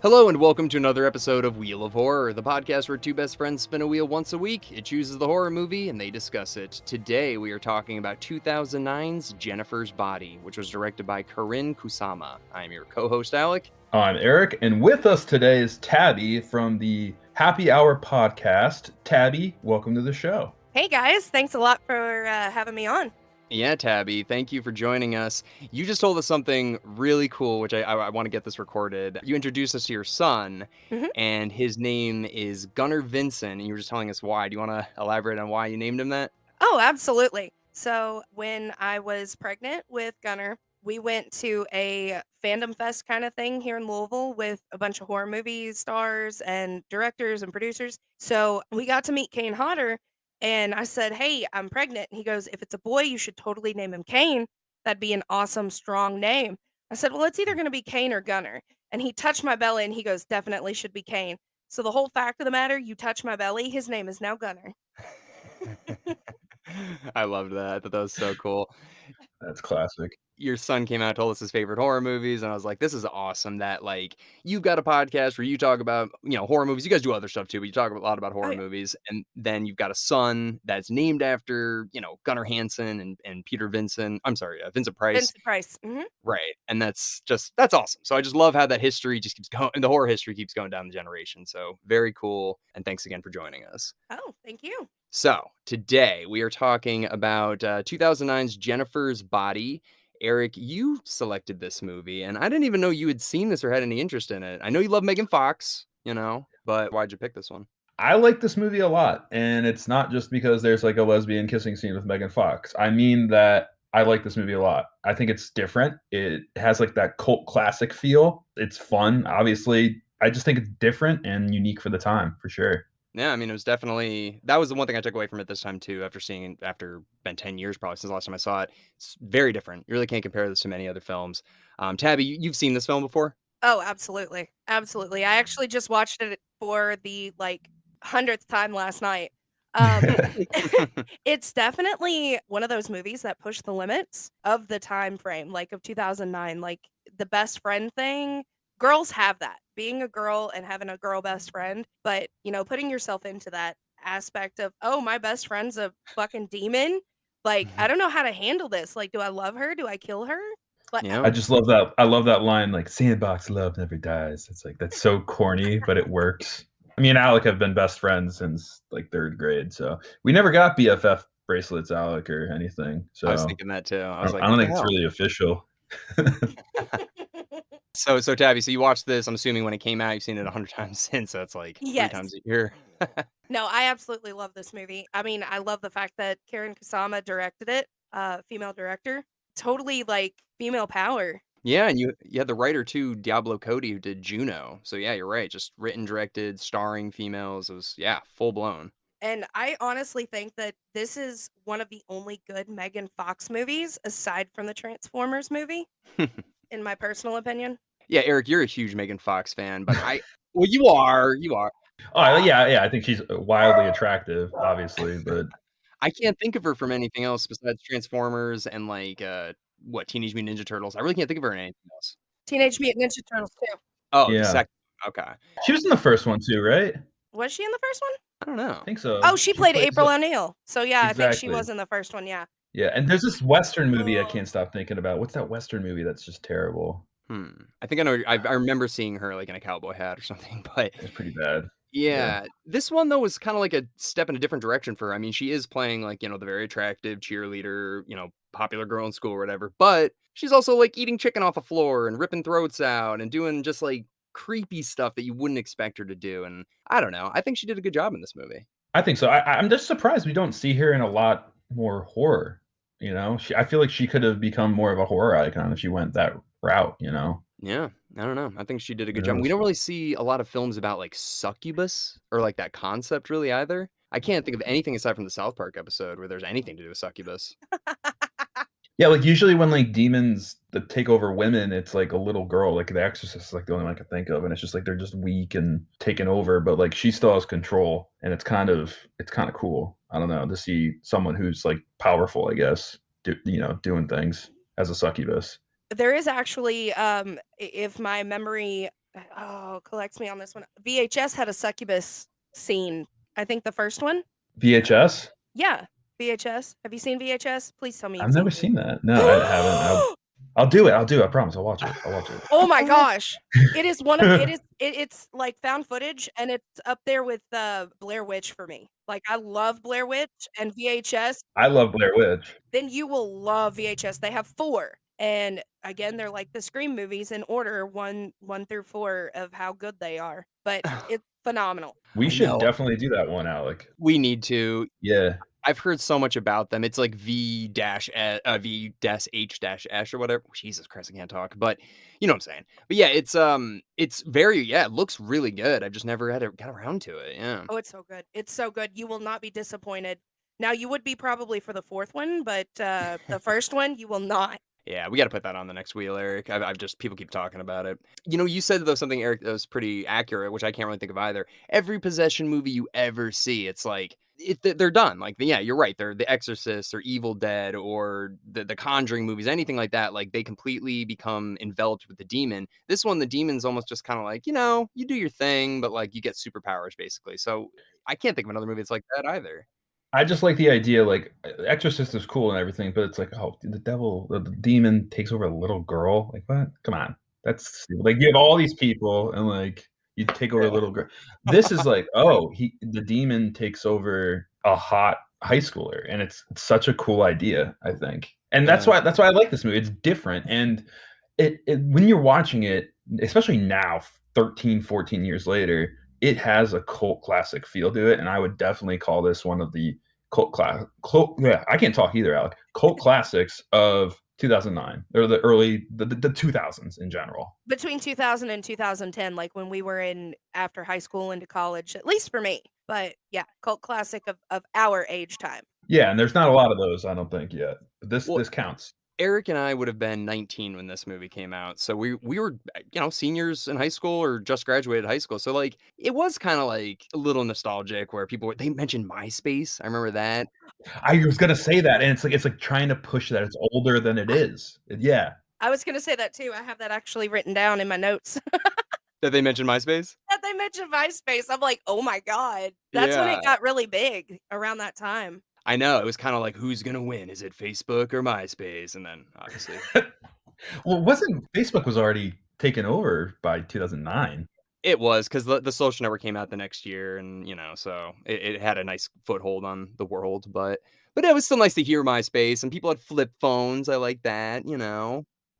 Hello and welcome to another episode of Wheel of Horror, the podcast where two best friends spin a wheel once a week. It chooses the horror movie and they discuss it. Today we are talking about 2009's Jennifer's Body, which was directed by Karin Kusama. I am your co-host Alec. I'm Eric, and with us today is Tabby from the Happy Hour podcast. Tabby, welcome to the show. Hey guys, thanks a lot for having me on. Yeah, Tabby, thank you for joining us. You just told us something really cool, which I want to get this recorded. You introduced us to your son, and his name is Gunnar Vincent, and you were just telling us why. Do you want to elaborate on why you named him that? Oh, absolutely. So when I was pregnant with Gunnar, we went to a fandom fest kind of thing here in Louisville with a bunch of horror movie stars and directors and producers. So we got to meet Kane Hodder, and I said, "Hey, I'm pregnant." And he goes, "If it's a boy, you should totally name him Kane. That'd be an awesome, strong name." I said, "Well, it's either going to be Kane or Gunnar." And he touched my belly, and he goes, "Definitely should be Kane." So the whole fact of the matter, you touch my belly, his name is now Gunnar. I loved that. I thought that was so cool. That's classic. Your son came out and told us his favorite horror movies, and I was like, this is awesome that, you've got a podcast where you talk about, horror movies. You guys do other stuff too, but you talk a lot about horror movies, and then you've got a son that's named after, Gunnar Hansen and Peter Vincent. I'm sorry, Vincent Price. Vincent Price. Mm-hmm. Right, and that's awesome. So I just love how that history just keeps going, and the horror history keeps going down the generation. So very cool, and thanks again for joining us. Oh, thank you. So today we are talking about 2009's Jennifer's Body. Eric, you selected this movie, and I didn't even know you had seen this or had any interest in it. I know you love Megan Fox, but why'd you pick this one? I like this movie a lot, and it's not just because there's like a lesbian kissing scene with Megan Fox. I mean that I like this movie a lot. I think it's different. It has like that cult classic feel. It's fun. Obviously, I just think it's different and unique for the time, for sure. Yeah, I mean, it was definitely, that was the one thing I took away from it this time too, after been 10 years probably since the last time I saw it. It's very different. You really can't compare this to many other films. Tabby, you've seen this film before? Oh, absolutely. Absolutely. I actually just watched it for the 100th time last night. It's definitely one of those movies that pushed the limits of the time frame, of 2009, the best friend thing. Girls have that, being a girl and having a girl best friend, but putting yourself into that aspect of, oh, my best friend's a fucking demon. I don't know how to handle this. Do I love her? Do I kill her? Yeah. I just love that. I love that line, like "Sandbox love never dies." It's like, that's so corny, but it works. Me and Alec have been best friends since like third grade, so we never got BFF bracelets, Alec, or anything. So I was thinking that too. I was like, I don't think it's really official. So Tabby, so you watched this, I'm assuming when it came out, you've seen it 100 times since, so it's like Yes. 3 times a year. No, I absolutely love this movie. I mean, I love the fact that Karin Kusama directed it, female director. Totally female power. Yeah, and you had the writer too, Diablo Cody, who did Juno. So yeah, you're right. Just written, directed, starring females. It was, yeah, full blown. And I honestly think that this is one of the only good Megan Fox movies, aside from the Transformers movie, in my personal opinion. Yeah, Eric, you're a huge Megan Fox fan, but well, you are. Oh yeah, I think she's wildly attractive, obviously, but I can't think of her from anything else besides Transformers and Teenage Mutant Ninja Turtles. I really can't think of her in anything else. Teenage Mutant Ninja Turtles too. Oh, yeah. The second. Okay. She was in the first one too, right? Was she in the first one? I don't know. I think so. Oh, she played April O'Neil. So yeah, exactly. I think she was in the first one, yeah. Yeah, and there's this Western movie I can't stop thinking about. What's that Western movie that's just terrible? I think I know. I remember seeing her in a cowboy hat or something, but it's pretty bad. Yeah. This one though was kind of like a step in a different direction for her. I mean, she is playing the very attractive cheerleader, popular girl in school or whatever, but she's also eating chicken off the floor and ripping throats out and doing just creepy stuff that you wouldn't expect her to do. And I don't know. I think she did a good job in this movie. I think so. I'm just surprised we don't see her in a lot more horror. I feel like she could have become more of a horror icon if she went that route. Yeah, I don't know. I think she did a good job. We don't really see a lot of films about succubus or that concept really either. I can't think of anything aside from the South Park episode where there's anything to do with succubus. Yeah, usually when demons that take over women, it's a little girl. The Exorcist is the only one I can think of, and it's just they're just weak and taken over, but she still has control, and it's kind of cool. I don't know, to see someone who's powerful, I guess, doing things as a succubus. There is actually, if my memory Oh, collects me on this one. VHS had a succubus scene. I think the first one. VHS? Yeah, VHS. Have you seen VHS? Please tell me you've I've seen never VHS. seen that. No, I haven't. I'll do it. I'll do it. I promise. I'll watch it. I'll watch it. Oh my gosh. It is one of it's like found footage, and it's up there with, Blair Witch for me. Like, I love Blair Witch and VHS, I love Blair Witch. then you will love VHS. They have 4, and again, they're like the Scream movies in order, 1 through 4 of how good they are, but it's phenomenal. We I should know. definitely do that one, Alec. We need to. Yeah. I've heard so much about them. It's like V-H-S or whatever. Jesus Christ, I can't talk, but you know what I'm saying. But yeah, it's very yeah, it looks really good. I've just never got around to it. Yeah. Oh, it's so good. It's so good. You will not be disappointed. Now, you would be probably for the 4th one, but, the first one, you will not. Yeah, we got to put that on the next wheel, Eric. I've just people keep talking about it. You know, you said though something, Eric, that was pretty accurate, which I can't really think of either. Every possession movie you ever see, it's like they're done. Like, yeah, you're right. They're The Exorcist or Evil Dead or the Conjuring movies, anything like that. Like, they completely become enveloped with the demon. This one, the demon's almost just kind of like, you do your thing, but like you get superpowers basically. So I can't think of another movie that's like that either. I just like the idea, like Exorcist is cool and everything, but it's like, oh, the devil, the demon takes over a little girl. Like, what? Come on, that's like you have all these people and like you take over a little girl. This is like, oh, the demon takes over a hot high schooler, and it's such a cool idea, I think, and Yeah. that's why I like this movie. It's different, and it when you're watching it, especially now, 13, 14 years later, it has a cult classic feel to it, and I would definitely call this one of the yeah, I can't talk either, Alec. Cult classics of 2009 or the early the 2000s in general. Between 2000 and 2010, like when we were in after high school into college, at least for me. But yeah, cult classic of our age time. Yeah, and there's not a lot of those, I don't think yet. But Well, this counts. Eric and I would have been 19 when this movie came out. So we were, seniors in high school or just graduated high school. So like it was kind of like a little nostalgic where they mentioned MySpace. I remember that. I was gonna say that, and it's like trying to push that it's older than it is. Yeah. I was gonna say that too. I have that actually written down in my notes. That they mentioned MySpace? That they mentioned MySpace. I'm like, oh my God. That's when Yeah. it got really big around that time. I know. It was kind of like who's gonna win? Is it Facebook or MySpace? And then obviously Well, wasn't Facebook was already taken over by 2009. it was because the social network came out the next year, and so it had a nice foothold on the world. But it was still nice to hear MySpace, and people had flip phones. I like that.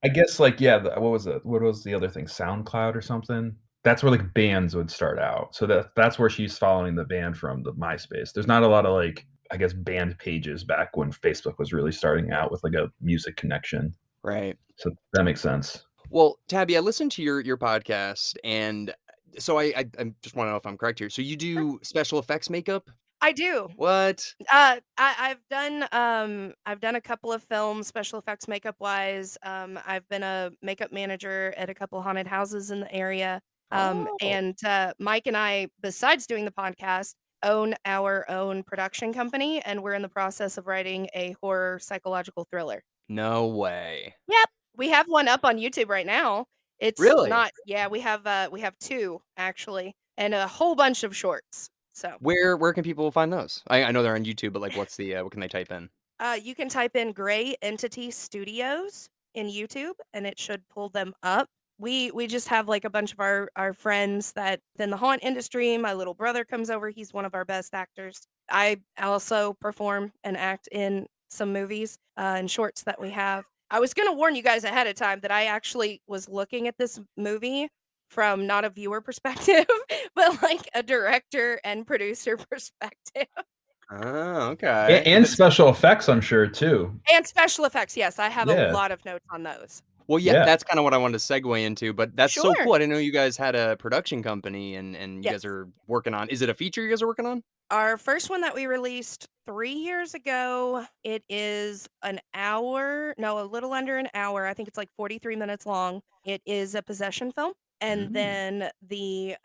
I guess, like, yeah, what was it? What was the other thing? SoundCloud or something? That's where, like, bands would start out. So that's where she's following the band from, the MySpace. There's not a lot of, like, I guess, band pages back when Facebook was really starting out with, like, a music connection. Right. So that makes sense. Well, Tabby, I listened to your podcast, and so I just want to know if I'm correct here. So you do special effects makeup? I do. What? I've done a couple of films, special effects makeup wise. I've been a makeup manager at a couple haunted houses in the area. Oh, And Mike and I, besides doing the podcast, own our own production company, and we're in the process of writing a horror psychological thriller. no way. Yep, we have one up on YouTube right now. It's Really? not, yeah, we have 2 actually, and a whole bunch of shorts. So Where can people find those? I know they're on YouTube, but like, what's the what can they type in? You can type in Gray Entity Studios in YouTube, and it should pull them up. We just have like a bunch of our friends that in the haunt industry. My little brother comes over. He's one of our best actors. I also perform and act in some movies and shorts that we have. I was gonna warn you guys ahead of time that I actually was looking at this movie from not a viewer perspective, but like a director and producer perspective. Oh, okay. And special effects, I'm sure, too. And special effects, yes, I have a Yeah. lot of notes on those. Well, yeah, Yeah. that's kinda what I wanted to segue into, but that's so Sure. cool. I didn't know you guys had a production company and you guys Yes. are working on is it a feature you guys are working on? Our first one that we released 3 years ago, it is an hour no, a little under an hour, I think it's like 43 minutes long. It is a possession film, and Mm. then the,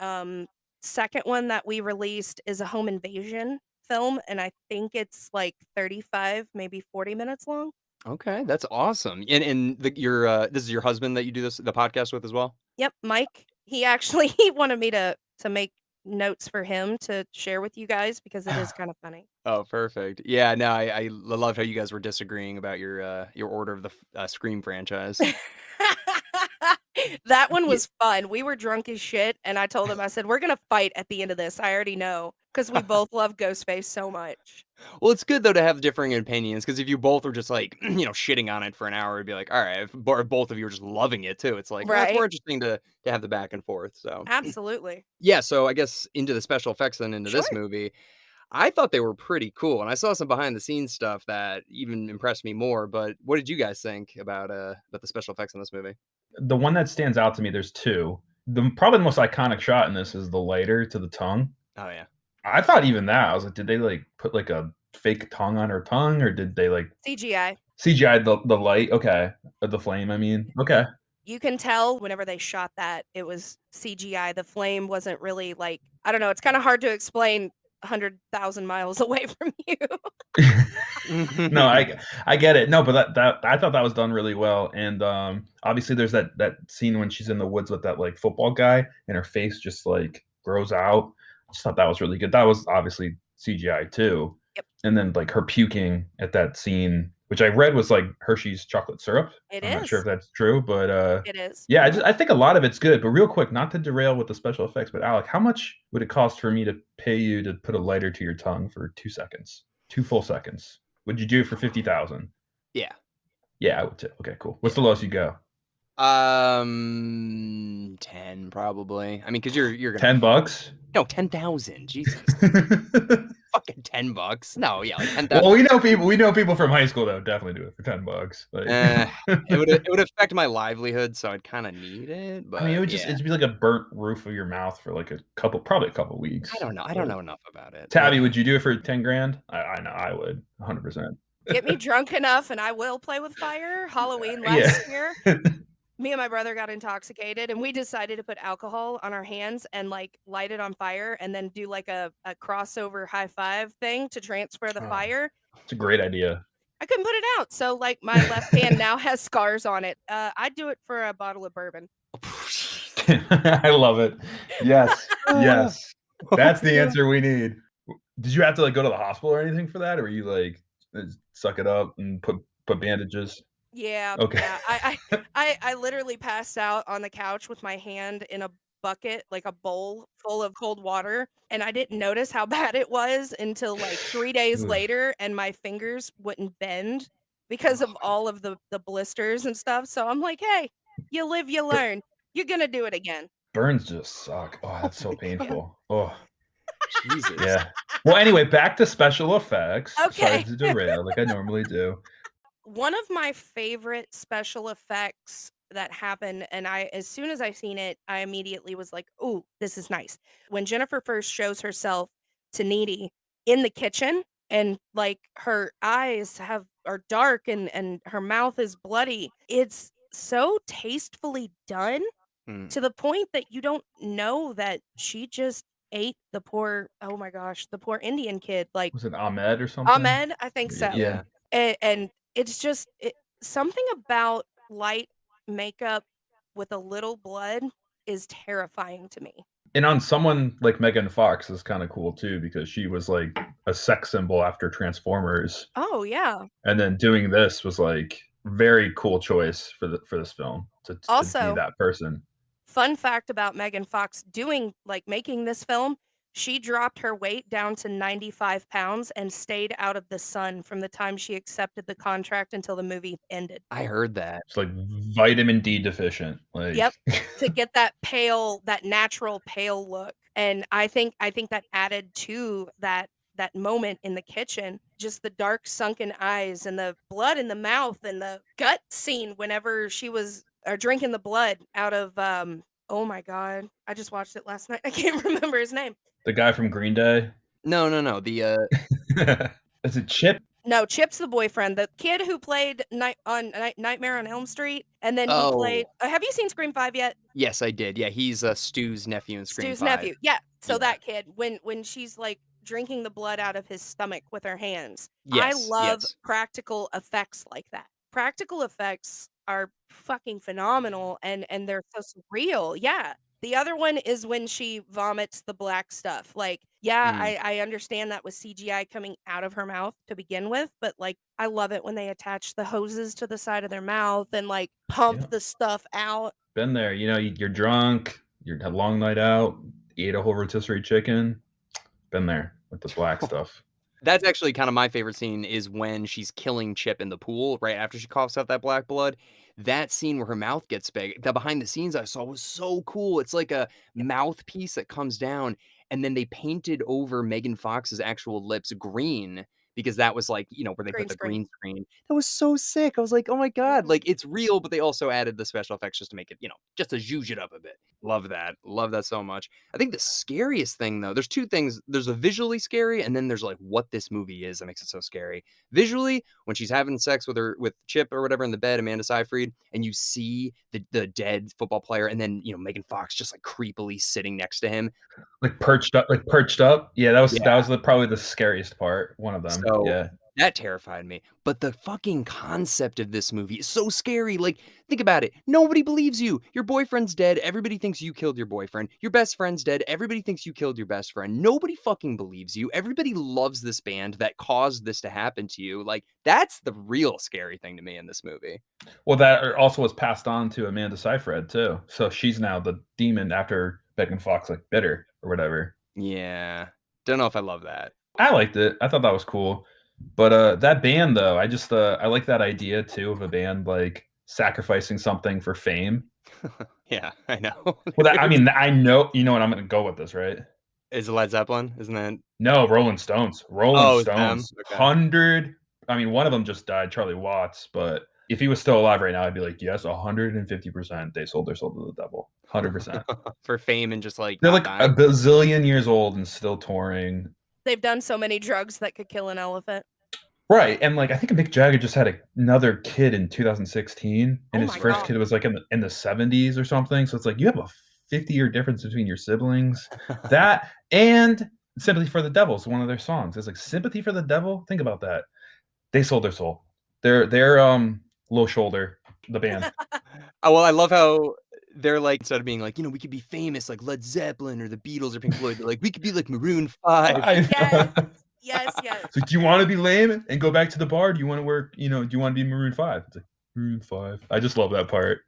second one that we released is a home invasion film, and I think it's like 35, maybe 40 minutes long. Okay, that's awesome. And your this is your husband that you do the podcast with as well? Yep, Mike. He actually he wanted me to make notes for him to share with you guys because it is kind of funny. Oh, perfect. Yeah, no, I love how you guys were disagreeing about your order of the Scream franchise. That one Yeah. was fun. We were drunk as shit, and I told him, I said, "We're gonna fight at the end of this. I already know, because we both love Ghostface so much." Well, it's good though to have differing opinions because if you both were just like, shitting on it for an hour, it'd be like, all right, if both of you are just loving it too, it's like, oh, it's Right? more interesting to have the back and forth. So, Absolutely. yeah, so I guess into the special effects and into this Sure. movie, I thought they were pretty cool, and I saw some behind the scenes stuff that even impressed me more. But what did you guys think about the special effects in this movie? The one that stands out to me, there's 2. Probably the most iconic shot in this is the lighter to the tongue. Oh yeah. I thought even that, I was like, did they, like, put, like, a fake tongue on her tongue, or did they, like, CGI. CGI the light? Okay. The flame, I mean. Okay. You can tell whenever they shot that, it was CGI. The flame wasn't really like I don't know, it's kinda hard to explain 100,000 miles away from you. No, I get it. No, but that I thought that was done really well, and, obviously, there's that scene when she's in the woods with that, like, football guy, and her face just, like, grows out. I just thought that was really good. That was obviously CGI too, Yep, and then, like, her puking at that scene, which I read was, like, Hershey's chocolate syrup. it I'm not sure is. if that's true, but, It is. yeah, Mhm. I think a lot of it's good, but real quick, not to derail with the special effects, but Alec, how much would it cost for me to pay you to put a lighter to your tongue for 2 seconds? 2 full seconds. Would you do it for 50,000? Yeah, Yeah, I would too. Okay, cool. What's yeah. the lowest you go? 10 probably. I mean, because you're gonna 10 bucks? no 10,000. Jesus, fucking $10. No, yeah, like 10,000. Well, we know people from high school that would definitely do it for 10 bucks. Like Eh, it would affect my livelihood, so I'd kind of need it. I mean, But yeah, it'd be like a burnt roof of your mouth for like probably a couple I weeks. don't know. I don't But know enough about it. Tabby, would you do it for 10 grand? I know I would 100%. Get me drunk enough and I will play with fire. Halloween Yeah. last year, me and my brother got intoxicated and we decided to put alcohol on our hands and like light it on fire and then do like a crossover high five thing to transfer the Oh, fire. it's a great idea. I couldn't put it out. So like my left hand now has scars on it. I'd do it for a bottle of bourbon. I love it. Yes. Ah. Yes. That's the answer we need. Did you have to, like, go to the hospital or anything for that, or were you, like, suck it up and put bandages? Yeah, Okay. yeah. I literally passed out on the couch with my hand in a bucket, like a bowl full of cold water, and I didn't notice how bad it was until like 3 days Ugh. later, and my fingers wouldn't bend because of Oh, all of the blisters and stuff, so I'm like, "Hey, you live, you bur learn. You're gonna do it again." burns just suck. Oh, Oh that's so my god. painful. Oh, Jesus. yeah. Well, anyway, back to special effects. Sorry Okay. to derail like I normally do. One of my favorite special effects that happened, and I as soon as I seen it, I immediately was like, "Ooh, this is nice." When Jennifer first shows herself to Needy in the kitchen and, like, her eyes are dark and her mouth is bloody, it's so tastefully done Mm. to the point that you don't know that she just ate the poor oh my gosh, the poor Indian kid, like, Was it Ahmed or something? Ahmed, I think Y so. yeah. Yeah. And it's just something about light makeup with a little blood is terrifying to me. And on someone like Megan Fox is kinda cool too because she was, like, a sex symbol after Transformers. Oh, yeah. And then doing this was, like, very cool choice for this film to be Also, that person. fun fact about Megan Fox doing like, making this film, she dropped her weight down to 95 pounds and stayed out of the sun from the time she accepted the contract until the movie ended. I heard that. It's, like, vitamin D deficient, like Yep, to get that pale that natural pale look, and I think that added to that moment in the kitchen, just the dark sunken eyes and the blood in the mouth and the gut scene whenever she was drinking the blood out of, oh my god, I just watched it last night, I can't remember his name. the guy from Green Day. No, no, no. Is it Chip? No, Chip's the boyfriend, the kid who played Nightmare on Elm Street, and then he played Oh, have you seen Scream 5 yet? yes, I did. Yeah, he's Stu's nephew in Scream Stu's 5. nephew. Yeah, so Yeah. that kid, when she's, like, drinking the blood out of his stomach with her hands. I Yes, love yes. practical effects like that. Practical effects are fucking phenomenal and they're so surreal. Yeah. The other one is when she vomits the black stuff. Like, yeah, Mm. I understand that was CGI coming out of her mouth to begin with, but like, I love it when they attach the hoses to the side of their mouth and like pump Yeah. the stuff out. Been there. You know, you're drunk, you had a long night out, you ate a whole rotisserie chicken. Been there with the black stuff. That's actually kinda my favorite scene is when she's killing Chip in the pool right after she coughs out that black blood. That scene where her mouth gets big, the behind the scenes I saw was so cool. It's like a Yep, mouthpiece that comes down, and then they painted over Megan Fox's actual lips green because that was, like, where they put green the screen. green screen. That was so sick. I was like, "Oh my god." Mhm. Like, it's real, but they also added the special effects just to make it, just to zhuzh it up a bit. Love that. Love that so much. I think the scariest thing though, there's 2 things. There's a visually scary, and then there's like what this movie is that makes it so scary. Visually, when she's having sex with Chip or whatever in the bed, Amanda Seyfried, and you see the dead football player, and then Megan Fox just like creepily sitting next to him. Like perched up. Yeah, that was Yeah. probably the scariest part. One of them. So, Yeah. that terrified me, but the fucking concept of this movie is so scary, like, think about it, nobody believes you, your boyfriend's dead, everybody thinks you killed your boyfriend, your best friend's dead, everybody thinks you killed your best friend, nobody fucking believes you, everybody loves this band that caused this to happen to you, like, that's the real scary thing to me in this movie. Well, that also was passed on to Amanda Seyfried too. So she's now the demon after Megan Fox like bit her or whatever. Yeah. Don't know if I love that. I liked it. I thought that was cool. But that band though, I like that idea too of a band like sacrificing something for fame. Yeah, I know. Well, I There's mean, I know you know what I'm going to go with this, right? is it Led Zeppelin? Isn't that No, Rolling Stones. Rolling Oh, it's them? Stones. Okay. 100. I mean, one of them just died, Charlie Watts, but if he was still alive right now, I'd be like, yes, 150%. They sold their soul to the devil. 100%. For fame and just, like, They're not like a dying? bazillion years old and still touring. They've done so many drugs that could kill an elephant. Right, and like I think Mick Jagger just had another kid in 2016, and Oh his my first god. kid was like in the 70s or something. So it's like you have a 50-year difference between your siblings. That and "Sympathy for the Devil" is one of their songs. It's like "Sympathy for the Devil." Think about that. They sold their soul. They're Low Shoulder, the band. Oh, well, I love how they're like instead of being like, we could be famous like Led Zeppelin or the Beatles or Pink Floyd, they're like, "We could be like Maroon 5." I Yes. Yes, yes. It's like, do you want to be lame and go back to the bar? Do you want to work? Do you want to be Maroon 5? It's like Maroon 5. I just love that part.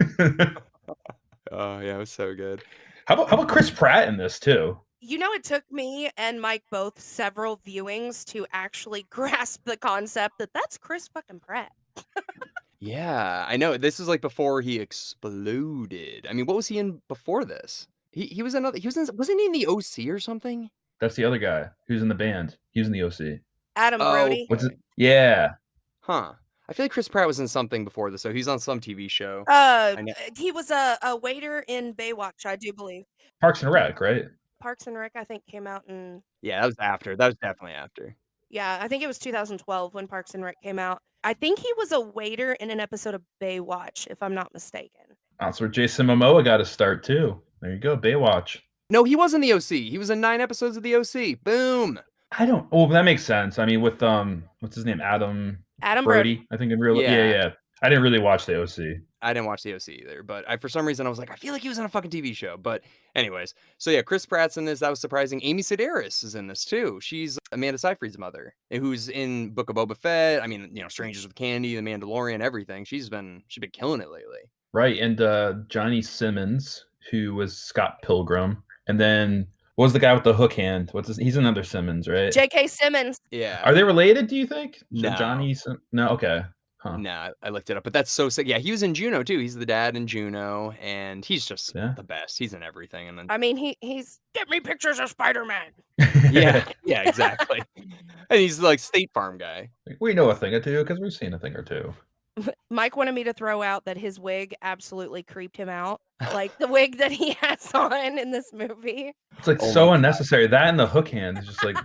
Oh, yeah, it was so good. How about Chris Pratt in this too? You know, it took me and Mike both several viewings to actually grasp the concept that that's Chris fucking Pratt. Yeah, I know, this is, like, before he exploded. I mean, what was he in before this? He was another he was in wasn't he in the OC or something? That's the other guy who's in the band. He was in the OC. Adam Oh, Brody. What's it? okay. Yeah. Huh. I feel like Chris Pratt was in something before this, so he's on some TV show. Uh, I know. he was a waiter in Baywatch, I do believe. Parks and Rec, right? Parks and Rec, I think, came out in Yeah, that was after, that was definitely after. yeah, I think it was 2012 when Parks and Rec came out. I think he was a waiter in an episode of Baywatch, if I'm not mistaken. That's where Jason Momoa got to start too. There you go, Baywatch. No, he was in the OC, he was in 9 episodes of the OC, boom! I don't. Oh, that makes sense. I mean, with what's his name? Adam Adam Brody. Brody. I think in real. Yeah, Yeah. yeah. I didn't really watch the OC. I didn't watch the OC either, but I for some reason, I was like, "I feel like he was on a fucking TV show," but anyways. So, yeah, Chris Pratt's in this, that was surprising. Amy Sedaris is in this too. She's Amanda Seyfried's mother, who's in Book of Boba Fett, I mean, Strangers with Candy, The Mandalorian, everything. She's been killing it lately. Right, and Johnny Simmons, who was Scott Pilgrim, and then what was the guy with the hook hand? He's another Simmons, right? J.K. Simmons. Yeah. Are they related? Do you think? No. No. Okay. Huh. Nah, I looked it up, but that's so sick. Yeah, he was in Juno too. He's the dad in Juno, and he's just Yeah. the best. He's in everything, and then I mean, he's get me pictures of Spider-Man. yeah, yeah, exactly. And he's like State Farm guy. We know a thing or two because we've seen a thing or two. Mike wanted me to throw out that his wig absolutely creeped him out. Like the wig that he has on in this movie. It's like Oh so my God. unnecessary. That and the hook hand is just like,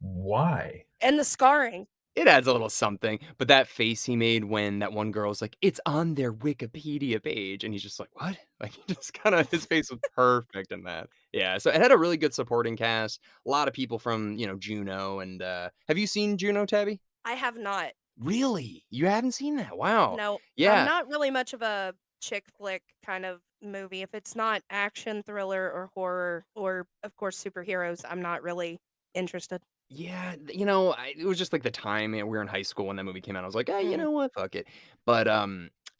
why? And the scarring. It adds a little something, but that face he made when that one girl's like, "It's on their Wikipedia page," and he's just like, "What?" Like, he just kinda his face was perfect in that. Yeah, so it had a really good supporting cast, a lot of people from, Juno, and, have you seen Juno, Tabby? I have not. Really? You haven't seen that? Wow. No, I'm Yeah. not really much of a chick flick kind of movie. If it's not action, thriller, or horror, or of course superheroes, I'm not really interested. Yeah, it was just like the time, we were in high school when that movie came out. I was like, "Ah, you Mm. know what? Fuck it." But,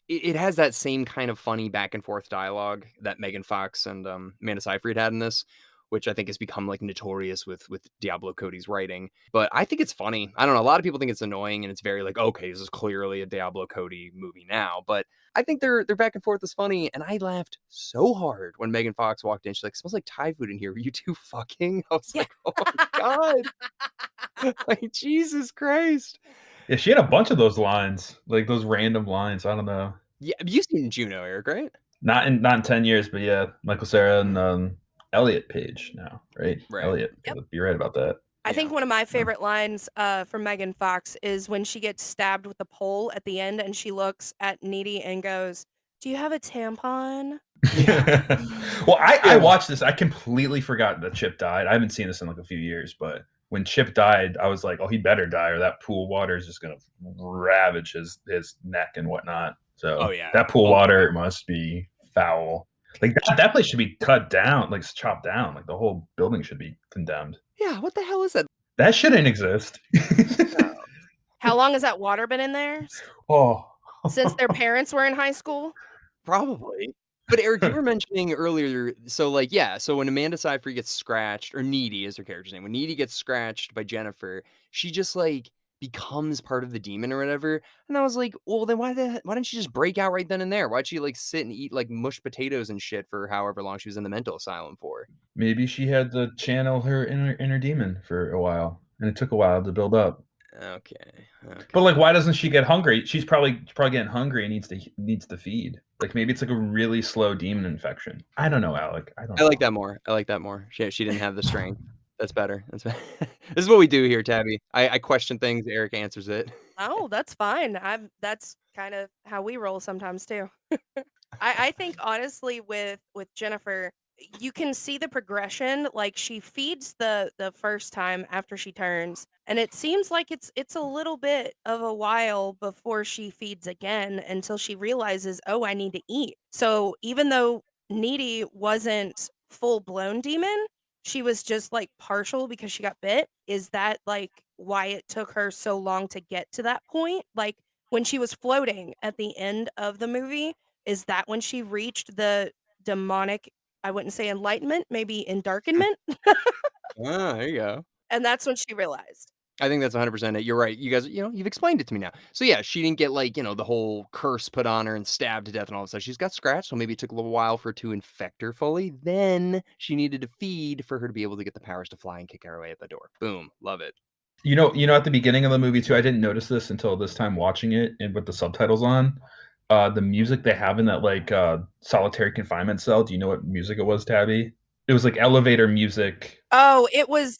it has that same kind of funny back and forth dialogue that Megan Fox and, Amanda Seyfried had in this, which I think has become, like, notorious with Diablo Cody's writing. But I think it's funny. I don't know, a lot of people think it's annoying, and it's very like, "Okay, this is clearly a Diablo Cody movie now." But I think their back and forth is funny, and I laughed so hard when Megan Fox walked in. She's like, "Smells like Thai food in here. Were you 2 fucking?" I was Yeah. like, "Oh my god." Like, Jesus Christ. Yeah, she had a bunch of those lines, like those random lines. I don't know. Yeah, you've seen Juno, Eric, right? Not in 10 years, but yeah, Michael Cera and Elliot Page now, right? Right. Elliot, Yep. you're right about that. I Yeah. think one of my Yeah. favorite lines from Megan Fox is when she gets stabbed with the pole at the end and she looks at Needy and goes, "Do you have a tampon?" Yeah. Well, I Yeah. watched this. I completely forgot that Chip died. I haven't seen this in like a few years, but when Chip died, I was like, oh, he better die, or that pool water is just gonna ravage his neck and whatnot. Oh, So yeah. that pool Oh, my water god. must be foul. Like that place should be cut down, like chopped down. Like the whole building should be condemned. Yeah, what the hell is that? That shouldn't exist. How long has that water been in there? Oh. Since their parents were in high school? Probably. But Eric, you were mentioning earlier, so, like, yeah, so when Amanda Seyfried gets scratched, or Needy is her character's name, when Needy gets scratched by Jennifer, she just, like, becomes part of the demon or whatever, and I was like, "Well, then why didn't she just break out right then and there? Why'd she, like, sit and eat, like, mushed potatoes and shit for however long she was in the mental asylum for?" Maybe she had to channel her inner demon for a while, and it took a while to build up. Okay, But okay. like, why doesn't she get hungry? She's probably getting hungry and needs to feed. Like maybe it's like a really slow demon infection. I don't know, Alec. I don't I like know. that more. I like that more. She didn't have the strength. That's better. That's be This is what we do here, Tabby. I question things, Eric answers it. Oh, that's fine. That's kind of how we roll sometimes too. I think honestly with Jennifer, you can see the progression. Like she feeds the first time after she turns, and it seems like it's a little bit of a while before she feeds again until she realizes, oh, I need to eat. So even though Needy wasn't full blown demon, she was just like partial because she got bit. Is that like why it took her so long to get to that point? Like when she was floating at the end of the movie, is that when she reached the demonic, I wouldn't say enlightenment, maybe endarkenment? Ah, there you go. And that's when she realized. I think that's 100% it. You're right. You guys, you've explained it to me now. So yeah, she didn't get like, the whole curse put on her and stabbed to death and all of a sudden she's got scratched. So maybe it took a little while for it to infect her fully. Then she needed to feed for her to be able to get the powers to fly and kick her away at the door. Boom. Love it. At the beginning of the movie too, I didn't notice this until this time watching it and with the subtitles on. The music they have in that like solitary confinement cell. Do you know what music it was, Tabby? It was like elevator music. Oh, it was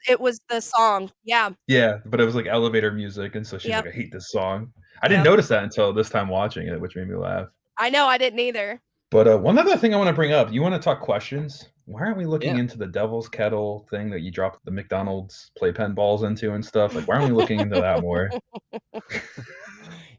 the song. Yeah. Yeah, but it was like elevator music, and so she's like, Yep. "I hate this song." I didn't Yep. notice that until this time watching it, which made me laugh. I know, I didn't either. But one other thing I want to bring up, you want to talk questions? Why aren't we looking Yeah. into the devil's kettle thing that you drop the McDonald's playpen balls into and stuff? Like, why aren't we looking into that more?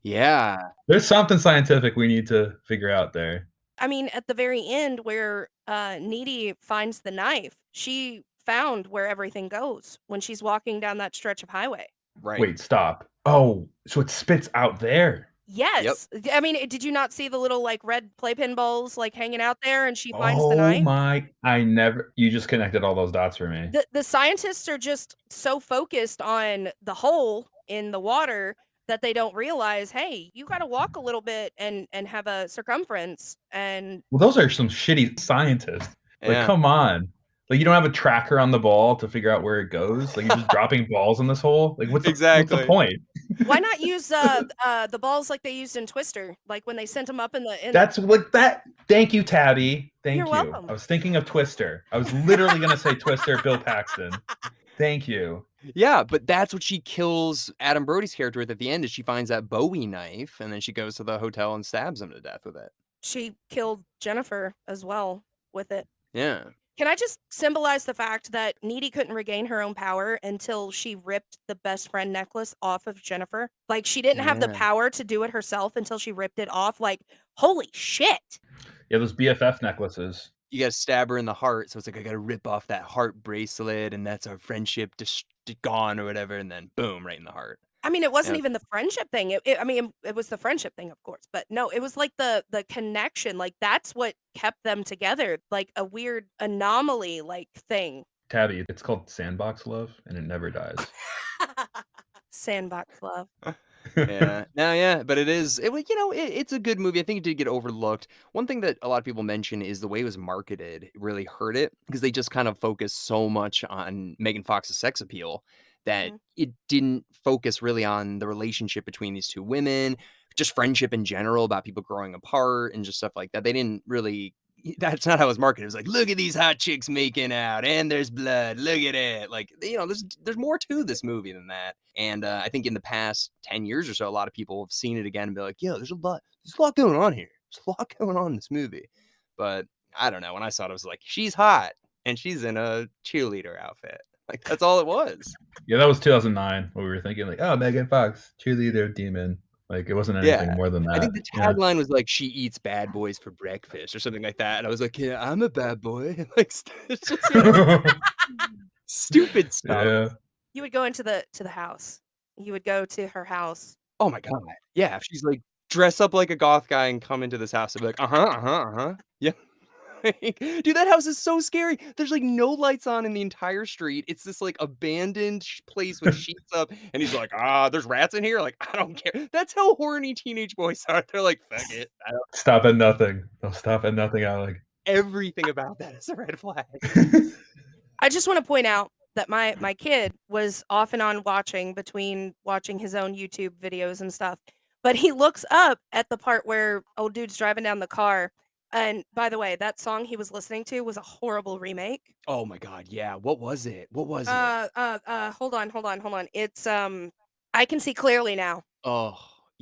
Yeah. There's something scientific we need to figure out there. I mean, at the very end where Needy finds the knife, she found where everything goes when she's walking down that stretch of highway. Right. Wait, stop. Oh, so it spits out there. Yep. Yes. I mean, did you not see the little like red playpen balls like hanging out there and she finds the Oh knife? my, you just connected all those dots for me. The scientists are just so focused on the hole in the water that they don't realize, hey, you got to walk a little bit and have a circumference and Well, those are some shitty scientists. Like, Yeah. come on. Like, you don't have a tracker on the ball to figure out where it goes. Like, you're just dropping balls in this hole. Like, what's the Exactly. point? why not use the balls like they used in Twister, like when they sent them up in the. That's like that. Thank you, Tabby. You're Thank you. welcome. I was thinking of Twister. I was literally gonna say Twister, Bill Paxton. Thank you. Yeah, but that's what she kills Adam Brody's character with at the end is she finds that Bowie knife and then she goes to the hotel and stabs him to death with it. She killed Jennifer as well with it. Yeah. Can I just symbolize the fact that Needy couldn't regain her own power until she ripped the best friend necklace off of Jennifer? Like, she didn't have the Yeah. power to do it herself until she ripped it off. Like, holy shit. Yeah, those BFF necklaces. You gotta stab her in the heart, so it's like, I gotta rip off that heart bracelet, and that's our friendship gone or whatever, and then boom, right in the heart. I mean, it wasn't Yeah. even the friendship thing. I mean, it was the friendship thing, of course, but no, it was like the connection. Like that's what kept them together. Like a weird anomaly, like thing. Tabby, it's called Sandbox Love, and it never dies. Sandbox love. Yeah. No, yeah, but it's a good movie. I think it did get overlooked. One thing that a lot of people mention is the way it was marketed. It really hurt it because they just kind of focused so much on Megan Fox's sex appeal that Mhm. it didn't focus really on the relationship between these two women, just friendship in general, about people growing apart and just stuff like that. They didn't really that's not how it was marketed. It was like, look at these hot chicks making out, and there's blood. Look at it. Like, there's more to this movie than that. And I think in the past 10 years or so, a lot of people have seen it again and be like, yo, there's a lot going on here. There's a lot going on in this movie. But I don't know. When I saw it, I was like, she's hot and she's in a cheerleader outfit. Like, that's all it was. Yeah, that was 2009. What we were thinking, like, oh, Megan Fox, cheerleader, demon. Like, it wasn't anything Yeah. more than I that. think the Yeah. tagline was like, she eats bad boys for breakfast or something like that. And I was like, yeah, I'm a bad boy. Like, it's just, stupid stuff. Yeah. You would go into the house. You would go to her house. Oh my god. Yeah, if she's like, dress up like a goth guy and come into this house, I'd be like, "Uh-huh, uh-huh, uh-huh." Yeah. Like, dude, that house is so scary. There's, like, no lights on in the entire street. It's this, like, abandoned place with sheets up, and he's like, "Ah, there's rats in here?" Like, "I don't care." That's how horny teenage boys are. They're like, "Fuck it." I don't Stop at nothing. They'll stop at nothing, Alec. everything about that is a red flag. I just want to point out that my kid was off and on watching between watching his own YouTube videos and stuff. But he looks up at the part where old dude's driving down the car. And by the way, that song he was listening to was a horrible remake. Oh my god, yeah. What was it? What was it? Hold on. It's I Can See Clearly Now. Oh,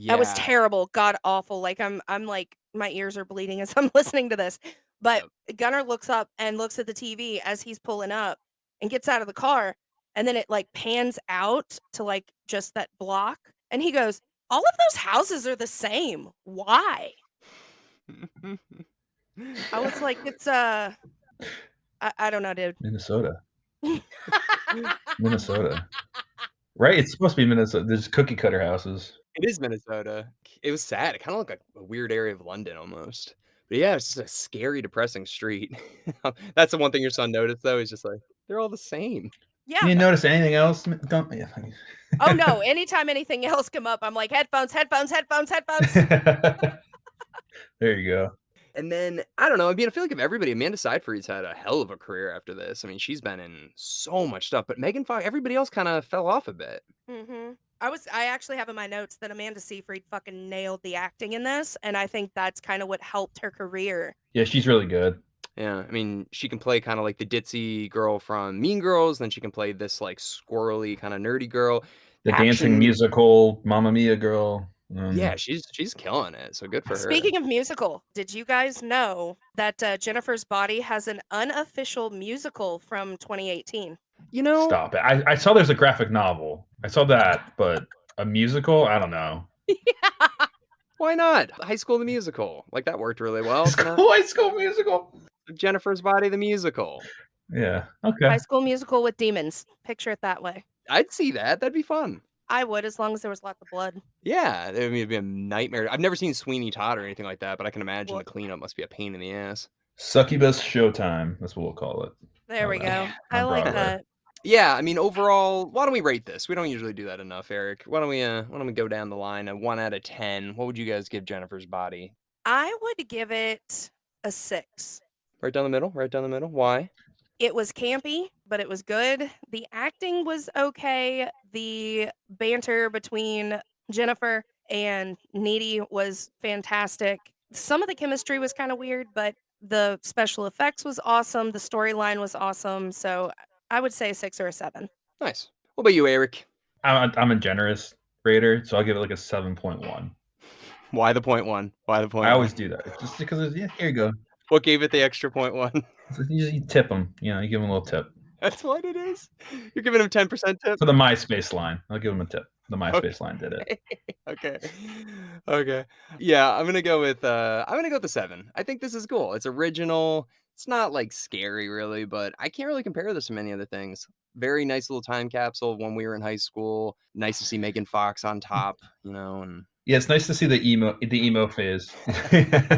That was yeah. terrible, god awful. Like I'm like my ears are bleeding as I'm listening to this. But Yep. Gunnar looks up and looks at the TV as he's pulling up and gets out of the car, and then it like pans out to like just that block, and he goes, "All of those houses are the same. Why?" I was like, "It's I don't know, dude." Minnesota. Minnesota. Right? It's supposed to be Minnesota. There's cookie cutter houses. It is Minnesota. It was sad. It kinda looked like a weird area of London almost. But yeah, it's just a scary, depressing street. That's the one thing your son noticed though, he's just like, "They're all the same." You Yeah. didn't notice anything else? Don't yeah. Oh no, anytime anything else come up, I'm like, "Headphones, headphones, headphones, headphones." There you go. And then, I don't know, I mean, I feel like of everybody, Amanda Seyfried's had a hell of a career after this. I mean, she's been in so much stuff, but Megan Fox everybody else kinda fell off a bit. Mhm. I actually have in my notes that Amanda Seyfried fucking nailed the acting in this, and I think that's kinda what helped her career. Yeah, she's really good. Yeah, I mean, she can play kinda like the ditzy girl from Mean Girls, then she can play this, like, squirrely, kinda nerdy girl. The dancing Action musical Mamma Mia girl. yeah, she's killing it, so good for her. Speaking of musical, did you guys know that, Jennifer's Body has an unofficial musical from 2018? You know, Stop it. I saw there's a graphic novel. I saw that, but a musical? I don't know. why not? High School the Musical, like, that worked really well. High School Musical. Jennifer's Body the Musical. Yeah. Okay. High School Musical with demons. Picture it that way. I'd see that, that'd be fun. I would, as long as there was lots of blood. Yeah, I mean, it'd be a nightmare. I've never seen Sweeney Todd or anything like that, but I can imagine Well, the cleanup must be a pain in the ass. Succubus Showtime. That's what we'll call it. there we On, go. I on like Broadway. that. Yeah, I mean, overall, why don't we rate this? We don't usually do that enough, Eric. Why don't we go down the line, a 1 out of 10? What would you guys give Jennifer's Body? I would give it a 6. Right down the middle, right down the middle. Why? It was campy, but it was good. The acting was okay. The banter between Jennifer and Needy was fantastic. Some of the chemistry was kind of weird, but the special effects was awesome. The storyline was awesome. So I would say a 6 or a 7. Nice. What about you, Eric? I'm a generous rater, so I'll give it like a 7.1. Why the point one? Why the point I one? always do that. Just because, yeah, here you go. What gave it the extra point one? You tip them. You give them a little tip. That's what it is. You're giving him 10% tip? For the MySpace line, I'll give them a tip. The Okay. MySpace line did it. Okay. Okay. Yeah, I'm gonna go with the 7. I think this is cool. It's original. It's not like scary really, but I can't really compare this to many other things. Very nice little time capsule of when we were in high school. Nice to see Megan Fox on top, and Yeah, it's nice to see the emo phase. yeah.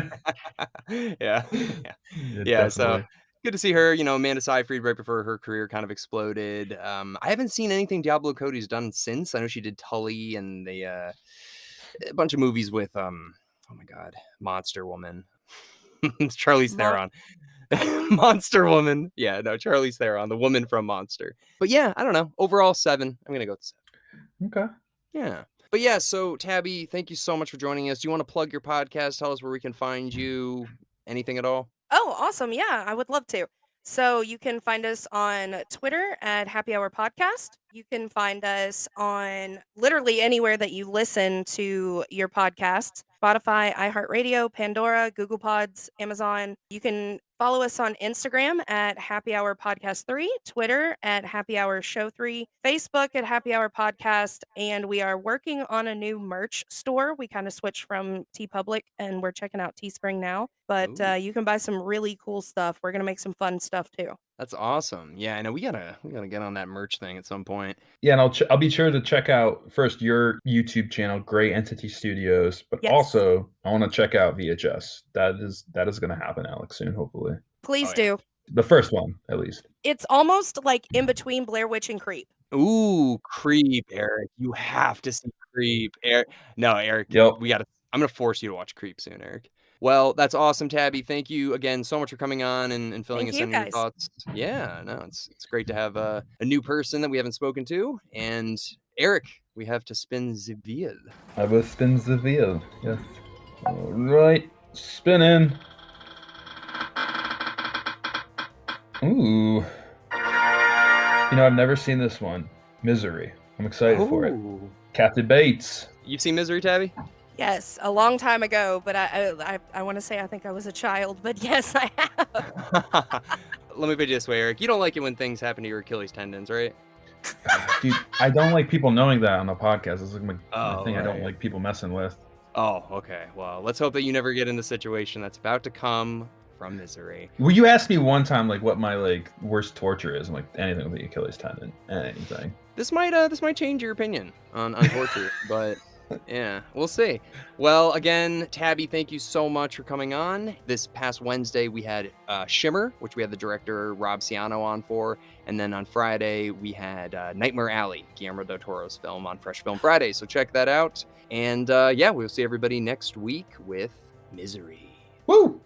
Yeah. Yeah, Yeah, so definitely. good to see her, Amanda Seyfried right before her career kind of exploded. I haven't seen anything Diablo Cody's done since. I know she did Tully and a bunch of movies with oh my god, Monster Woman. It's Charlize Mon- Theron. Monster Woman. Yeah, no, Charlize Theron, the woman from Monster. But yeah, I don't know. Overall 7. I'm gonna go with 7. Okay. Yeah. But yeah, so Tabby, thank you so much for joining us. Do you want to plug your podcast? Tell us where we can find you. Anything at all? Oh, awesome. Yeah, I would love to. So you can find us on Twitter at Happy Hour Podcast. You can find us on literally anywhere that you listen to your podcasts: Spotify, iHeartRadio, Pandora, Google Pods, Amazon. You can follow us on Instagram at Happy Hour Podcast 3, Twitter at Happy Hour Show 3, Facebook at Happy Hour Podcast, and we are working on a new merch store. We kind of switched from TeePublic and we're checking out Teespring now, but Ooh. you can buy some really cool stuff. We're going to make some fun stuff too. That's awesome. Yeah, I know we gotta get on that merch thing at some point. Yeah, and I'll be sure to check out first your YouTube channel, Gray Entity Studios, but Yes, also I want to check out VHS. That is going to happen, Alex, soon, hopefully. please Oh yeah. do. The first one, at least. It's almost like in between Blair Witch and Creep. Ooh, Creep, Eric. You have to see Creep. No, Eric, Yep. I'm gonna force you to watch Creep soon, Eric. Well, that's awesome, Tabby. Thank you again so much for coming on and filling Thank us you in on your guys. thoughts. Yeah, no, it's great to have a new person that we haven't spoken to. And Eric, we have to spin the wheel. I will spin the wheel. Yes. All right. Spinning. Ooh. I've never seen this one. Misery. I'm excited for it. Ooh. Kathy Bates. You've seen Misery, Tabby? Yes, a long time ago, but I want to say I think I was a child, but yes, I have. Let me put it this way, Eric. You don't like it when things happen to your Achilles tendons, right? Dude, I don't like people knowing that on the podcast. It's like my Oh, thing I don't right. like people messing with. Oh, okay. Well, let's hope that you never get in the situation that's about to come from Misery. Well, you asked me one time what my worst torture is. I'm like, anything with the Achilles tendon. Anything. This might change your opinion on torture, but yeah, we'll see. Well, again, Tabby, thank you so much for coming on. This past Wednesday, we had Shimmer, which we had the director Rob Ciano on for, and then on Friday we had Nightmare Alley, Guillermo del Toro's film on Fresh Film Friday. So check that out, and yeah, we'll see everybody next week with Misery. Woo!